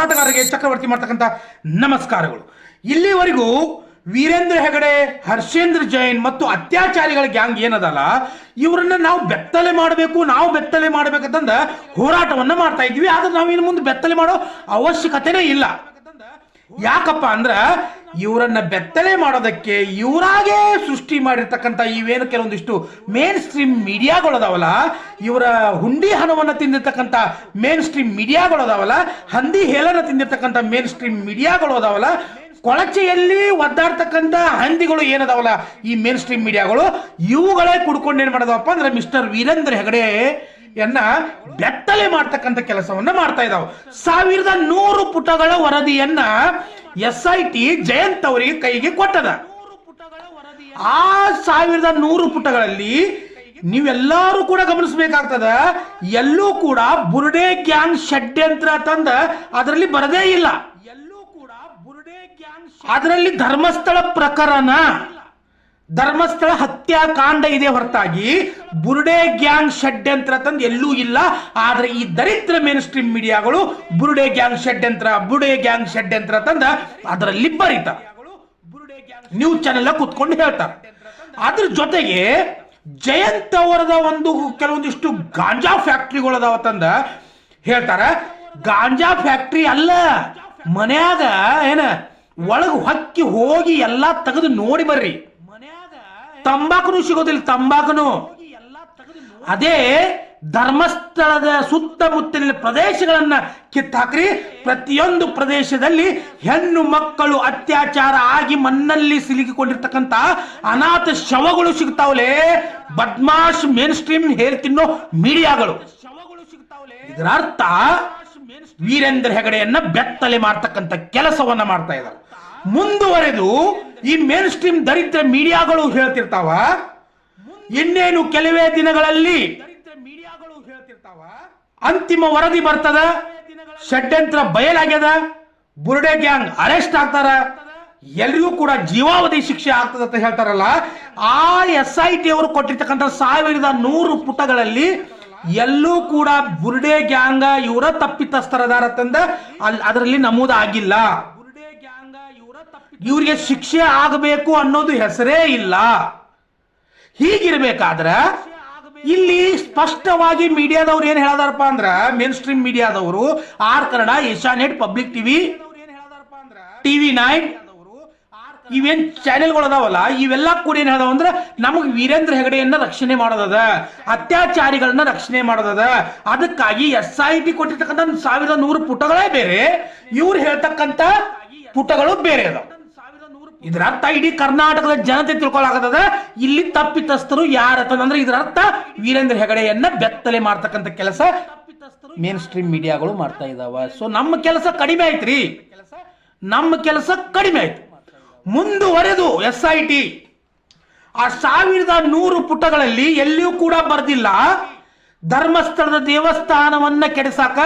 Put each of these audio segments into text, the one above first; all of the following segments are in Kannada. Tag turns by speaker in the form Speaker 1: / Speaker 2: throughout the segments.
Speaker 1: ಆಟಗಾರರಿಗೆ ಚಕ್ರವರ್ತಿ ಮಾಡ್ತಕ್ಕಂಥ ನಮಸ್ಕಾರಗಳು. ಇಲ್ಲಿವರೆಗೂ ವೀರೇಂದ್ರ ಹೆಗಡೆ, ಹರ್ಷೇಂದ್ರ ಜೈನ್ ಮತ್ತು ಅತ್ಯಾಚಾರಿಗಳ ಗ್ಯಾಂಗ್ ಏನದಲ್ಲ, ಇವರನ್ನ ನಾವು ಬೆತ್ತಲೆ ಮಾಡಬೇಕಂತಂದ ಹೋರಾಟವನ್ನ ಮಾಡ್ತಾ ಇದ್ವಿ. ಆದ್ರೆ ನಾವೇನು ಮುಂದೆ ಬೆತ್ತಲೆ ಮಾಡೋ ಅವಶ್ಯಕತೆನೇ ಇಲ್ಲ. ಯಾಕಪ್ಪ ಅಂದ್ರ ಇವರನ್ನ ಬೆತ್ತಲೆ ಮಾಡೋದಕ್ಕೆ ಇವರಾಗೇ ಸೃಷ್ಟಿ ಮಾಡಿರ್ತಕ್ಕಂಥ ಇವೇನು ಕೆಲವೊಂದಿಷ್ಟು ಮೇನ್ ಸ್ಟ್ರೀಮ್ ಮೀಡಿಯಾಗಳದಾವಲ್ಲ, ಇವರ ಹುಂಡಿ ಹಣವನ್ನು ತಿಂದಿರ್ತಕ್ಕಂಥ ಮೇನ್ ಸ್ಟ್ರೀಮ್ ಮೀಡಿಯಾಗಳದಾವಲ್ಲ, ಹಂದಿ ಹೇಳನ ತಿಂದಿರ್ತಕ್ಕಂಥ ಮೇನ್ ಸ್ಟ್ರೀಮ್ ಮೀಡಿಯಾಗಳು ಅದಾವಲ್ಲ, ಕೊಳಚೆಯಲ್ಲಿ ಒದ್ದಾಡ್ತಕ್ಕಂಥ ಹಂದಿಗಳು ಏನದಾವಲ್ಲ ಈ ಮೇನ್ ಸ್ಟ್ರೀಮ್ ಮೀಡಿಯಾಗಳು, ಇವುಗಳೇ ಕುಡ್ಕೊಂಡು ಏನ್ ಮಾಡೋದಪ್ಪ ಅಂದ್ರೆ ಮಿಸ್ಟರ್ ವೀರೇಂದ್ರ ಹೆಗಡೆ ಬೆತ್ತಲೆ ಮಾಡ್ತಕ್ಕಂಥ ಕೆಲಸವನ್ನ ಮಾಡ್ತಾ ಇದಾವೆ. 1100 ಪುಟಗಳ ವರದಿಯನ್ನ SIT ಜಯಂತ್ ಅವರಿಗೆ ಕೈಗೆ ಕೊಟ್ಟದ. ಆ 1100 ಪುಟಗಳಲ್ಲಿ ನೀವೆಲ್ಲರೂ ಕೂಡ ಗಮನಿಸಬೇಕಾಗ್ತದ, ಎಲ್ಲೂ ಕೂಡ ಬುರ್ಡೆ ಗ್ಯಾಂಗ್ ಷಡ್ಯಂತ್ರ ತಂದ ಅದರಲ್ಲಿ ಬರದೇ ಇಲ್ಲ. ಅದರಲ್ಲಿ ಧರ್ಮಸ್ಥಳ ಪ್ರಕರಣ, ಧರ್ಮಸ್ಥಳ ಹತ್ಯಾಕಾಂಡ ಇದೆ ಹೊರತಾಗಿ ಬುರ್ಡೆ ಗ್ಯಾಂಗ್ ಷಡ್ಯಂತ್ರ ತಂದು ಎಲ್ಲೂ ಇಲ್ಲ. ಆದ್ರೆ ಈ ದರಿದ್ರ ಮೇನ್ ಸ್ಟ್ರೀಮ್ ಮೀಡಿಯಾಗಳು ಬುರ್ಡೆ ಗ್ಯಾಂಗ್ ಷಡ್ಯಂತ್ರ ತಂದ ಅದರಲ್ಲಿ ಬರೀತಾರೆ, ನ್ಯೂಸ್ ಚಾನೆಲ್ ಕೂತ್ಕೊಂಡು ಹೇಳ್ತಾರೆ. ಅದ್ರ ಜೊತೆಗೆ ಜಯಂತ್ ಅವರದ ಕೆಲವೊಂದಿಷ್ಟು ಗಾಂಜಾ ಫ್ಯಾಕ್ಟ್ರಿಗಳದಾವ ತಂದ ಹೇಳ್ತಾರ. ಗಾಂಜಾ ಫ್ಯಾಕ್ಟ್ರಿ ಅಲ್ಲ, ಮನ್ಯಾಗ ಏನ ಒಳಗ ಹೊಕ್ಕಿ ಹೋಗಿ ಎಲ್ಲಾ ತೆಗೆದು ನೋಡಿ ಬರ್ರಿ. ತಂಬಾಕುನು ಸಿಗೋದಿಲ್ಲ, ತಂಬಾಕುನು. ಅದೇ ಧರ್ಮಸ್ಥಳದ ಸುತ್ತಮುತ್ತಲಿನ ಪ್ರದೇಶಗಳನ್ನ ಕಿತ್ತಾಕ್ರಿ. ಪ್ರತಿಯೊಂದು ಪ್ರದೇಶದಲ್ಲಿ ಹೆಣ್ಣು ಮಕ್ಕಳು ಅತ್ಯಾಚಾರ ಆಗಿ ಮಣ್ಣಲ್ಲಿ ಸಿಲುಕಿಕೊಂಡಿರ್ತಕ್ಕಂಥ ಅನಾಥ ಶವಗಳು ಸಿಗ್ತಾವಲೇ. ಬದ್ಮಾಶ್ ಮೇನ್ ಸ್ಟ್ರೀಮ್ ಹೇರ್ ತಿನ್ನೋ ಮೀಡಿಯಾಗಳು. ಇದರ ಅರ್ಥ ವೀರೇಂದ್ರ ಹೆಗಡೆಯನ್ನ ಬೆತ್ತಲೆ ಮಾಡ್ತಕ್ಕಂಥ ಕೆಲಸವನ್ನ ಮಾಡ್ತಾ ಇದ್ದಾರೆ. ಮುಂದುವರೆದು ಈ ಮೇನ್ ಸ್ಟ್ರೀಮ್ ದರಿದ್ರ ಮೀಡಿಯಾಗಳು ಹೇಳ್ತಿರ್ತಾವ, ಇನ್ನೇನು ಕೆಲವೇ ದಿನಗಳಲ್ಲಿ ಅಂತಿಮ ವರದಿ ಬರ್ತದ, ಷಡ್ಯಂತ್ರ ಬಯಲಾಗ್ಯದ, ಬುರ್ಡೆ ಗ್ಯಾಂಗ್ ಅರೆಸ್ಟ್ ಆಗ್ತಾರ, ಎಲ್ರಿಗೂ ಕೂಡ ಜೀವಾವಧಿ ಶಿಕ್ಷೆ ಆಗ್ತದ ಅಂತ ಹೇಳ್ತಾರಲ್ಲ. ಆ SIT ಅವರು ಕೊಟ್ಟಿರ್ತಕ್ಕಂಥ 1100 ಪುಟಗಳಲ್ಲಿ ಎಲ್ಲೂ ಕೂಡ ಬುರ್ಡೆ ಗ್ಯಾಂಗ ಇವರ ತಪ್ಪಿತಸ್ಥರದಾರ ತಂದ ಅದರಲ್ಲಿ ನಮೂದಾಗಿಲ್ಲ. ಇವರಿಗೆ ಶಿಕ್ಷೆ ಆಗಬೇಕು ಅನ್ನೋದು ಹೆಸರೇ ಇಲ್ಲ. ಹೀಗಿರ್ಬೇಕಾದ್ರ ಇಲ್ಲಿ ಸ್ಪಷ್ಟವಾಗಿ ಮೀಡಿಯಾದವ್ರು ಏನ್ ಹೇಳದಾರಪ್ಪ ಅಂದ್ರ, ಮೇನ್ ಸ್ಟ್ರೀಮ್ ಮೀಡಿಯಾದವರು R Kannada, Asianet, public TV, TV9 ಇವೇನ್ ಚಾನೆಲ್ಗಳು ಅದಾವಲ್ಲ, ಇವೆಲ್ಲ ಕೂಡ ಏನ್ ಹೇಳ್ದಾವ ಅಂದ್ರೆ ನಮಗ್ ವೀರೇಂದ್ರ ಹೆಗಡೆಯನ್ನ ರಕ್ಷಣೆ ಮಾಡೋದದ, ಅತ್ಯಾಚಾರಿಗಳನ್ನ ರಕ್ಷಣೆ ಮಾಡೋದದ. ಅದಕ್ಕಾಗಿ SIT ಕೊಟ್ಟಿರ್ತಕ್ಕಂಥ 1100 ಪುಟಗಳೇ ಬೇರೆ, ಇವ್ರು ಹೇಳ್ತಕ್ಕಂಥ ಪುಟಗಳು ಬೇರೆ ಅದಾವ. ಇದರ ಅರ್ಥ ಇಡೀ ಕರ್ನಾಟಕದ ಜನತೆ ತಿಳ್ಕೊಳ್ಳಾಗದ ಇಲ್ಲಿ ತಪ್ಪಿತಸ್ಥರು ಯಾರಂದ್ರೆ, ಇದರ ಅರ್ಥ ವೀರೇಂದ್ರ ಹೆಗಡೆಯನ್ನ ಬೆತ್ತಲೆ ಮಾಡ್ತಕ್ಕಂಥ ಕೆಲಸ ಮೇನ್ ಸ್ಟ್ರೀಮ್ ಮೀಡಿಯಾಗಳು ಮಾಡ್ತಾ ಇದಾವ. ಸೊ ನಮ್ಮ ಕೆಲಸ ಕಡಿಮೆ ಆಯ್ತ್ರಿ, ನಮ್ಮ ಕೆಲಸ ಕಡಿಮೆ ಆಯ್ತು. ಮುಂದುವರೆದು SIT ಆ 1100 ಪುಟಗಳಲ್ಲಿ ಎಲ್ಲಿಯೂ ಕೂಡ ಬರ್ದಿಲ್ಲ ಧರ್ಮಸ್ಥಳದ ದೇವಸ್ಥಾನವನ್ನ ಕೆಡಿಸಾಕ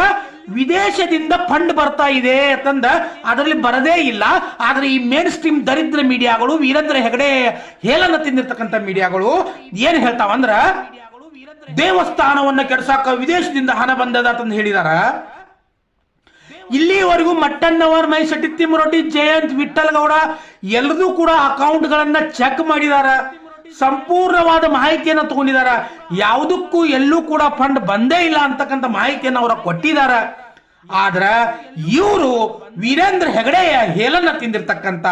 Speaker 1: ವಿದೇಶದಿಂದ ಫಂಡ್ ಬರ್ತಾ ಇದೆ ಅಂತಂದ ಅದರಲ್ಲಿ ಬರದೇ ಇಲ್ಲ. ಆದ್ರೆ ಈ ಮೇನ್ ಸ್ಟ್ರೀಮ್ ದರಿದ್ರ ಮೀಡಿಯಾಗಳು, ವೀರೇಂದ್ರ ಹೆಗಡೆ ಹೇಳನ ತಿಂದಿರ್ತಕ್ಕಂಥ ಮೀಡಿಯಾಗಳು ಏನ್ ಹೇಳ್ತಾವಂದ್ರ, ದೇವಸ್ಥಾನವನ್ನ ಕೆಡಿಸಾಕ ವಿದೇಶದಿಂದ ಹಣ ಬಂದದ ಅಂತ ಹೇಳಿದಾರ. ಇಲ್ಲಿವರೆಗೂ ಮಟ್ಟಣ್ಣವರ್, ಮೈ ಶೆಟ್ಟಿ ತಿಮ್ಮರೊಡ್ಡಿ, ಜಯಂತ್, ವಿಠಲ್ ಗೌಡ ಎಲ್ಲರೂ ಕೂಡ ಅಕೌಂಟ್ ಗಳನ್ನ ಚೆಕ್ ಮಾಡಿದಾರ, ಸಂಪೂರ್ಣವಾದ ಮಾಹಿತಿಯನ್ನು ತಗೊಂಡಿದಾರ. ಯಾವುದಕ್ಕೂ ಎಲ್ಲೂ ಕೂಡ ಫಂಡ್ ಬಂದೇ ಇಲ್ಲ ಅಂತಕ್ಕಂಥ ಮಾಹಿತಿಯನ್ನು ಅವರ ಕೊಟ್ಟಿದಾರ. ಆದ್ರ ಇವರು ವೀರೇಂದ್ರ ಹೆಗಡೆಯ ಹೇಳನ್ನ ತಿಂದಿರ್ತಕ್ಕಂಥ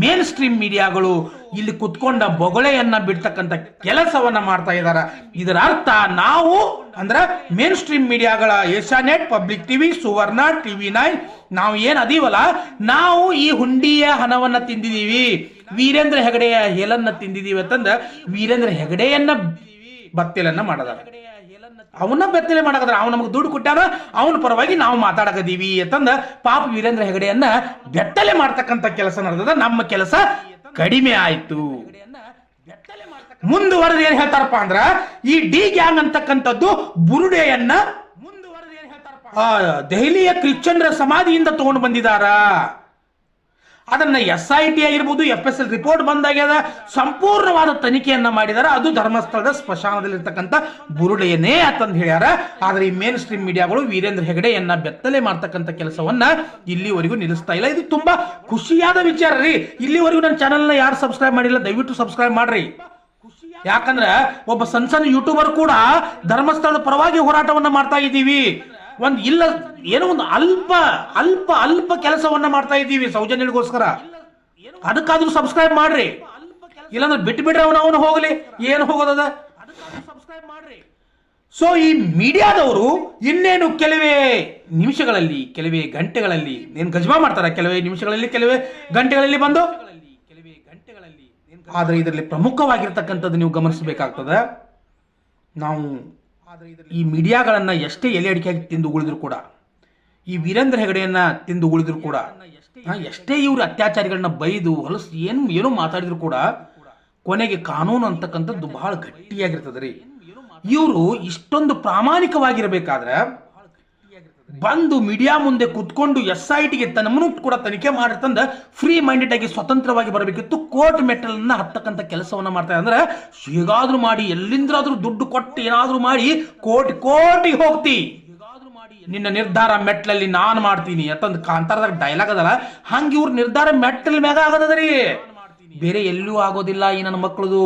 Speaker 1: ಮೇನ್ ಸ್ಟ್ರೀಮ್ ಮೀಡಿಯಾಗಳು ಇಲ್ಲಿ ಕುತ್ಕೊಂಡ ಬೊಗಳೆಯನ್ನ ಬಿಡ್ತಕ್ಕಂಥ ಕೆಲಸವನ್ನ ಮಾಡ್ತಾ ಇದಾರ. ಇದರ ಅರ್ಥ ನಾವು ಅಂದ್ರ ಮೇನ್ ಸ್ಟ್ರೀಮ್ ಮೀಡಿಯಾಗಳ Asianet, public TV, Suvarna, TV9 ನಾವು ಏನ್ ಅದೀವಲ್ಲ, ನಾವು ಈ ಹುಂಡಿಯ ಹಣವನ್ನ ತಿಂದಿದೀವಿ, ವೀರೇಂದ್ರ ಹೆಗಡೆಯ ಹೇಳನ್ನ ತಿಂದಿದೀವಿ ಅಂತಂದ ವೀರೇಂದ್ರ ಹೆಗಡೆಯನ್ನ ಬತ್ತಲೆಯನ್ನ ಮಾಡದಾರ. ಅವನ್ನ ಬೆತ್ತಲೆ ಮಾಡಕದ್ರ, ಅವ್ನು ನಮಗೆ ದುಡ್ಡು ಕೊಟ್ಟಾನ, ಅವನ ಪರವಾಗಿ ನಾವು ಮಾತಾಡಕದೀವಿ ಅಂತಂದ ಪಾಪ ವೀರೇಂದ್ರ ಹೆಗಡೆಯನ್ನ ಬೆತ್ತಲೆ ಮಾಡ್ತಕ್ಕಂಥ ಕೆಲಸ ನಡೆದ. ನಮ್ಮ ಕೆಲಸ ಕಡಿಮೆ ಆಯ್ತು. ಮುಂದುವರೆದು ಏನ್ ಹೇಳ್ತಾರಪ್ಪ ಅಂದ್ರ, ಈ ಡಿ ಗ್ಯಾಂಗ್ ಅಂತಕ್ಕಂಥದ್ದು ಬುರುಡೆಯನ್ನ ದೆಹಲಿಯ ಕ್ರಿಶ್ಚಿಯನ್ರ ಸಮಾಧಿಯಿಂದ ತಗೊಂಡು ಬಂದಿದಾರ. ಅದನ್ನ SIT ಆಗಿರ್ಬೋದು, FSL ರಿಪೋರ್ಟ್ ಬಂದಾಗ್ಯದ, ಸಂಪೂರ್ಣವಾದ ತನಿಖೆಯನ್ನ ಮಾಡಿದಾರೆ. ಅದು ಧರ್ಮಸ್ಥಳದ ಸ್ಮಶಾನದಲ್ಲಿರ್ತಕ್ಕಂಥ ಬುರುಡೆಯನ್ನೇ ಅಂತಂದು ಹೇಳ್ಯಾರ. ಆದ್ರೆ ಈ ಮೇನ್ ಸ್ಟ್ರೀಮ್ ಮೀಡಿಯಾಗಳು ವೀರೇಂದ್ರ ಹೆಗಡೆಯನ್ನ ಬೆತ್ತಲೆ ಮಾಡ್ತಕ್ಕಂಥ ಕೆಲಸವನ್ನ ಇಲ್ಲಿವರೆಗೂ ನಿಲ್ಲಿಸ್ತಾ ಇಲ್ಲ. ಇದು ತುಂಬಾ ಖುಷಿಯಾದ ವಿಚಾರ ರೀ. ಇಲ್ಲಿವರೆಗೂ ನನ್ನ ಚಾನೆಲ್ನ ಯಾರು ಸಬ್ಸ್ಕ್ರೈಬ್ ಮಾಡಿಲ್ಲ, ದಯವಿಟ್ಟು ಸಬ್ಸ್ಕ್ರೈಬ್ ಮಾಡ್ರಿ. ಯಾಕಂದ್ರೆ ಒಬ್ಬ ಸಣ್ಣ ಯೂಟ್ಯೂಬರ್ ಕೂಡ ಧರ್ಮಸ್ಥಳದ ಪರವಾಗಿ ಹೋರಾಟವನ್ನ ಮಾಡ್ತಾ ಇದ್ದೀವಿ. ಏನೋ ಒಂದು ಅಲ್ಪ ಅಲ್ಪ ಅಲ್ಪ ಕೆಲಸವನ್ನ ಮಾಡ್ತಾ ಇದ್ದೀವಿ ಸೌಜನ್ಯಗೋಸ್ಕರ. ಅದಕ್ಕಾದ್ರೂ ಸಬ್ಸ್ಕ್ರೈಬ್ ಮಾಡ್ರಿ, ಇಲ್ಲಾಂದ್ರೆ ಬಿಟ್ಟು ಬಿಡ್ರಿ, ಅವನು ಹೋಗಲಿ, ಏನು ಹೋಗೋದದ. ಸೊ ಈ ಮೀಡಿಯಾದವರು ಇನ್ನೇನು ಕೆಲವೇ ನಿಮಿಷಗಳಲ್ಲಿ, ಕೆಲವೇ ಗಂಟೆಗಳಲ್ಲಿ ಏನು ಗಜ್ಮಾ ಮಾಡ್ತಾರ, ಕೆಲವೇ ನಿಮಿಷಗಳಲ್ಲಿ, ಕೆಲವೇ ಗಂಟೆಗಳಲ್ಲಿ ಬಂದು. ಆದ್ರೆ ಇದರಲ್ಲಿ ಪ್ರಮುಖವಾಗಿರ್ತಕ್ಕಂಥದ್ದು ನೀವು ಗಮನಿಸಬೇಕಾಗ್ತದೆ. ನಾವು ಈ ಮೀಡಿಯಾಗಳನ್ನ ಎಷ್ಟೇ ಎಲೆ ಅಡಿಕೆಯಾಗಿ ತಿಂದು ಉಳಿದ್ರು ಕೂಡ, ಈ ವೀರೇಂದ್ರ ಹೆಗಡೆಯನ್ನ ತಿಂದು ಉಳಿದ್ರು ಕೂಡ, ಎಷ್ಟೇ ಇವರು ಅತ್ಯಾಚಾರಿಗಳನ್ನ ಬೈದು ಹೊಲಸು ಏನೋ ಮಾತಾಡಿದ್ರು ಕೂಡ, ಕೊನೆಗೆ ಕಾನೂನು ಅಂತಕ್ಕಂಥದ್ದು ಬಹಳ ಗಟ್ಟಿಯಾಗಿರ್ತದೆ ರೀ. ಇವರು ಇಷ್ಟೊಂದು ಪ್ರಾಮಾಣಿಕವಾಗಿರಬೇಕಾದ್ರೆ ಬಂದು ಮೀಡಿಯಾ ಮುಂದೆ ಕುತ್ಕೊಂಡು SITಗೆ ತನ್ನನ್ನು ಕೂಡ ತನಿಖೆ ಮಾಡಿರ್ತಂದ ಫ್ರೀ ಮೈಂಡೆಡ್ ಆಗಿ ಸ್ವತಂತ್ರವಾಗಿ ಬರಬೇಕಿತ್ತು. ಕೋರ್ಟ್ ಮೆಟ್ಟಲನ್ನ ಹತ್ತಕ್ಕಂಥ ಕೆಲಸವನ್ನ ಮಾಡ್ತಾರೆ. ಅಂದ್ರೆ ಹೇಗಾದ್ರೂ ಮಾಡಿ, ಎಲ್ಲಿಂದ್ರಾದ್ರೂ ದುಡ್ಡು ಕೊಟ್ಟು ಏನಾದ್ರೂ ಮಾಡಿ ಕೋರ್ಟಿಗೆ ಹೋಗ್ತಿ, ನಿನ್ನ ನಿರ್ಧಾರ ಮೆಟ್ಲಲ್ಲಿ ನಾನು ಮಾಡ್ತೀನಿ ಅಂತಂದು ಕಾಂತಾರದಾಗ ಡೈಲಾಗ್ ಅದಲ್ಲ, ಹಂಗೆ ಇವ್ರ ನಿರ್ಧಾರ ಮೆಟ್ಟಲ್ ಮ್ಯಾಗ ಆಗದದ್ರಿ, ಬೇರೆ ಎಲ್ಲೂ ಆಗೋದಿಲ್ಲ. ಈ ನನ್ನ ಮಕ್ಕಳದು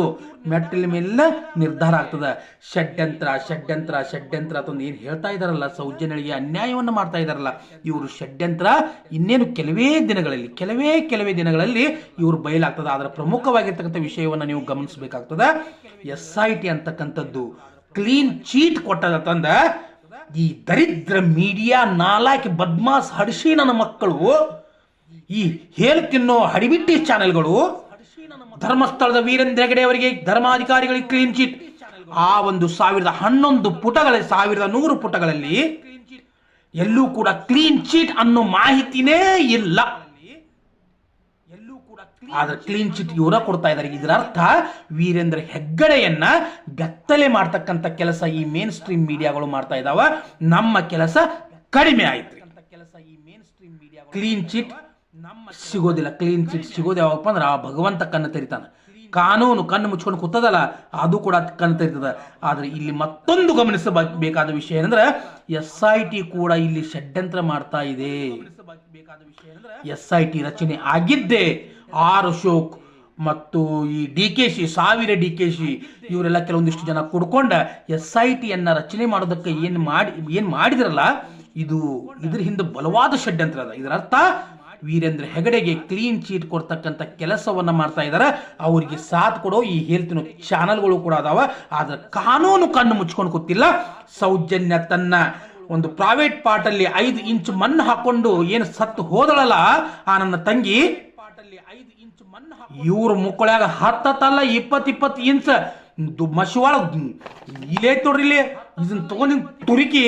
Speaker 1: ಮೆಟ್ಟಲ ಮೇಲೆ ನಿರ್ಧಾರ ಆಗ್ತದ. ಷಡ್ಯಂತ್ರ ಷಡ್ಯಂತ್ರ ಷಡ್ಯಂತ್ರ ಅಂತಂದು ಏನು ಹೇಳ್ತಾ ಇದಾರಲ್ಲ, ಸೌಜನ್ಯಗಳಿಗೆ ಅನ್ಯಾಯವನ್ನ ಮಾಡ್ತಾ ಇದಾರಲ್ಲ, ಇವರು ಷಡ್ಯಂತ್ರ ಇನ್ನೇನು ಕೆಲವೇ ದಿನಗಳಲ್ಲಿ ಇವರು ಬಯಲಾಗ್ತದ. ಅದರ ಪ್ರಮುಖವಾಗಿರ್ತಕ್ಕಂಥ ವಿಷಯವನ್ನ ನೀವು ಗಮನಿಸಬೇಕಾಗ್ತದ. SIT ಅಂತಕ್ಕಂಥದ್ದು ಕ್ಲೀನ್ ಚೀಟ್ ಕೊಟ್ಟದಂದ ಈ ದರಿದ್ರ ಮೀಡಿಯಾ ನಾಲಾಕಿ ಬದ್ಮಾಸ್ ಹಡಿಸಿ ನನ್ನ ಮಕ್ಕಳು, ಈ ಹೇಳು ತಿನ್ನೋ ಹಡಿಬಿಟ್ಟಿ ಚಾನೆಲ್ಗಳು ಧರ್ಮಸ್ಥಳದ ವೀರೇಂದ್ರ ಹೆಗಡೆ ಅವರಿಗೆ, ಧರ್ಮಾಧಿಕಾರಿಗಳಿಗೆ ಕ್ಲೀನ್ ಚೀಟ್. ಆ ಒಂದು 1011 ಪುಟಗಳಲ್ಲಿ, 1100 ಪುಟಗಳಲ್ಲಿ ಎಲ್ಲೂ ಕೂಡ ಕ್ಲೀನ್ ಚೀಟ್ ಅನ್ನೋ ಮಾಹಿತಿನೇ ಇಲ್ಲ. ಆದ್ರೆ ಕ್ಲೀನ್ ಚಿಟ್ ಇವರ ಕೊಡ್ತಾ ಇದ್ದಾರೆ. ಇದರ ಅರ್ಥ ವೀರೇಂದ್ರ ಹೆಗ್ಗಡೆಯನ್ನ ಬೆತ್ತಲೆ ಮಾಡ್ತಕ್ಕಂಥ ಕೆಲಸ ಈ ಮೇನ್ ಸ್ಟ್ರೀಮ್ ಮೀಡಿಯಾಗಳು ಮಾಡ್ತಾ ಇದಾವ. ನಮ್ಮ ಕೆಲಸ ಕಡಿಮೆ ಆಯ್ತು. ಕ್ಲೀನ್ ಚಿಟ್ ಸಿಗೋದಿಲ್ಲ. ಕ್ಲೀನ್ ಚಿಟ್ ಸಿಗೋದು ಯಾವಪ್ಪ ಅಂದ್ರೆ ಆ ಭಗವಂತ ಕಣ್ಣು ತೆರಿತಾನೆ. ಕಾನೂನು ಕಣ್ಣು ಮುಚ್ಕೊಂಡು ಕೂತದಲ್ಲ, ಅದು ಕೂಡ ಕಣ್ಣು ತೆರಿತದ. ಆದ್ರೆ ಇಲ್ಲಿ ಮತ್ತೊಂದು ಗಮನಿಸಬೇಕಾದ ವಿಷಯ ಏನಂದ್ರೆ, SIT ಕೂಡ ಇಲ್ಲಿ ಷಡ್ಯಂತ್ರ ಮಾಡ್ತಾ ಇದೆ. SIT ರಚನೆ ಆಗಿದ್ದೆ ಆರ್ ಅಶೋಕ್ ಮತ್ತು ಈ DKC, ಸಾವಿರ DKC ಇವರೆಲ್ಲ ಕೆಲವೊಂದಿಷ್ಟು ಜನ ಕುಡ್ಕೊಂಡ SITಯನ್ನ ರಚನೆ ಮಾಡೋದಕ್ಕೆ ಏನ್ ಮಾಡಿದ್ರಲ್ಲ, ಇದ್ರ ಹಿಂದೆ ಬಲವಾದ ಷಡ್ಯಂತ್ರ ಅದ. ಇದರ ಅರ್ಥ ವೀರೇಂದ್ರ ಹೆಗಡೆಗೆ ಕ್ಲೀನ್ ಚೀಟ್ ಕೊಡ್ತಕ್ಕಂಥ ಕೆಲಸವನ್ನ ಮಾಡ್ತಾ ಇದ್ದಾರೆ. ಅವರಿಗೆ ಸಾಥ್ ಕೊಡೋ ಈ ಹೇಳ್ತಿನ ಚಾನಲ್ಗಳು ಕೂಡ ಅದಾವ. ಆದ್ರೆ ಕಾನೂನು ಕಣ್ಣು ಮುಚ್ಕೊಂಡು ಕೂತಿಲ್ಲ. ಸೌಜನ್ಯ ತನ್ನ ಒಂದು ಪ್ರೈವೇಟ್ ಪಾರ್ಟಲ್ಲಿ 5 ಇಂಚ್ ಮಣ್ಣು ಹಾಕೊಂಡು ಏನು ಸತ್ತು ಹೋದಳಲ್ಲ ಆ ನನ್ನ ತಂಗಿ, ಇವ್ರ ಮುಕ್ಕಳ್ಯಾಗ 10 20 ಇಂಚ್ ಮಶವಾಳ ಇಲ್ಲೇ ನೋಡ್ರಿ, ಇಲ್ಲಿ ಇದನ್ನ ತಗೊಂಡಿ ತುರುಕಿ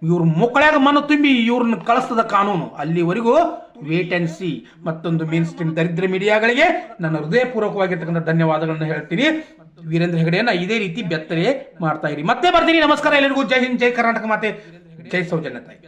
Speaker 1: ಇವ್ರ ಮುಕ್ಕಳ್ಯಾಗ ಮಣ್ಣು ತುಂಬಿ ಇವ್ರನ್ನ ಕಳಿಸ್ತದ ಕಾನೂನು. ಅಲ್ಲಿವರೆಗೂ ವೇಟ್ ಅಂಡ್ ಸಿ. ಮತ್ತೊಂದು ಮೇನ್ ಸ್ಟ್ರೀಮ್ ದರಿದ್ರ ಮೀಡಿಯಾಗಳಿಗೆ ನನ್ನ ಹೃದಯಪೂರ್ವಕವಾಗಿರ್ತಕ್ಕಂಥ ಧನ್ಯವಾದಗಳನ್ನ ಹೇಳ್ತೀನಿ. ವೀರೇಂದ್ರ ಹೆಗಡೆಯನ್ನ ಇದೇ ರೀತಿ ಬೆತ್ತಲೆ ಮಾಡ್ತಾ ಇರಿ. ಮತ್ತೆ ಬರ್ತೀನಿ. ನಮಸ್ಕಾರ ಎಲ್ಲರಿಗೂ. ಜೈ ಹಿಂದ್, ಜೈ ಕರ್ನಾಟಕ ಮಾತೆ, ಜೈ ಸೌಜನ್ಯ ತಾಯಿ.